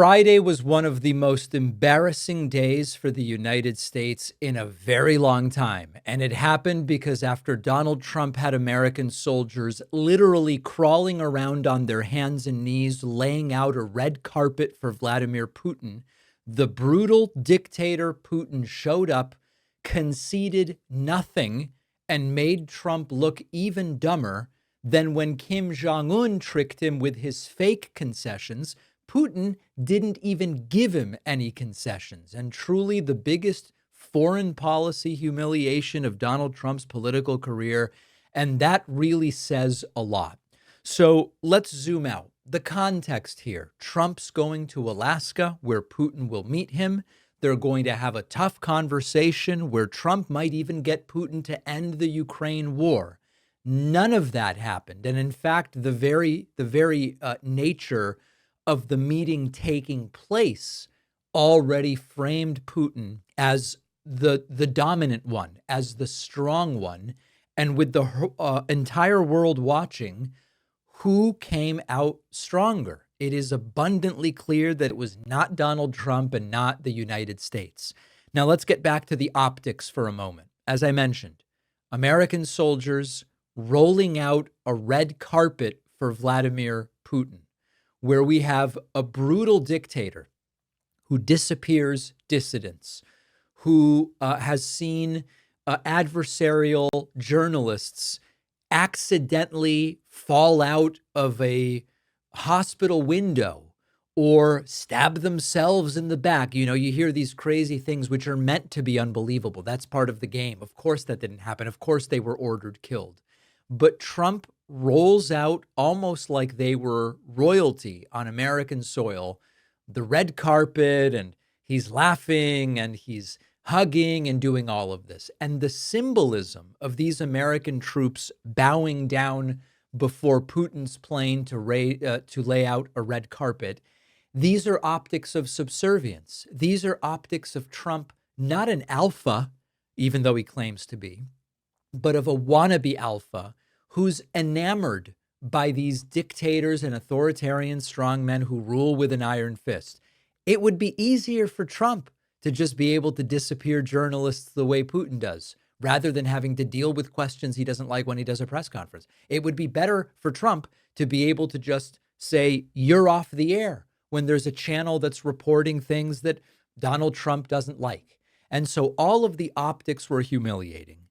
Friday was one of the most embarrassing days for the United States in a very long time. And it happened because after Donald Trump had American soldiers literally crawling around on their hands and knees, laying out a red carpet for Vladimir Putin, the brutal dictator Putin showed up, conceded nothing, and made Trump look even dumber than when Kim Jong-un tricked him with his fake concessions. Putin didn't even give him any concessions. And truly the biggest foreign policy humiliation of Donald Trump's political career. And that really says a lot. So let's zoom out. The context here: Trump's going to Alaska, where Putin will meet him. They're going to have a tough conversation where Trump might even get Putin to end the Ukraine war. None of that happened. And in fact, the very nature of the meeting taking place already framed Putin as the dominant one, as the strong one. And with the entire world watching, who came out stronger? It is abundantly clear that it was not Donald Trump and not the United States. Now let's get back to the optics for a moment. As I mentioned, American soldiers rolling out a red carpet for Vladimir Putin, where we have a brutal dictator who disappears dissidents, who has seen adversarial journalists accidentally fall out of a hospital window or stab themselves in the back. You know, you hear these crazy things which are meant to be unbelievable. That's part of the game. Of course that didn't happen. Of course they were ordered killed. But Trump rolls out almost like they were royalty on American soil, the red carpet, and he's laughing and he's hugging and doing all of this. And the symbolism of these American troops bowing down before Putin's plane to lay out a red carpet, these are optics of subservience. These are optics of Trump, not an alpha, even though he claims to be, but of a wannabe alpha who's enamored by these dictators and authoritarian strongmen who rule with an iron fist. It would be easier for Trump to just be able to disappear journalists the way Putin does, rather than having to deal with questions he doesn't like when he does a press conference. It would be better for Trump to be able to just say, "You're off the air," when there's a channel that's reporting things that Donald Trump doesn't like. And so all of the optics were humiliating.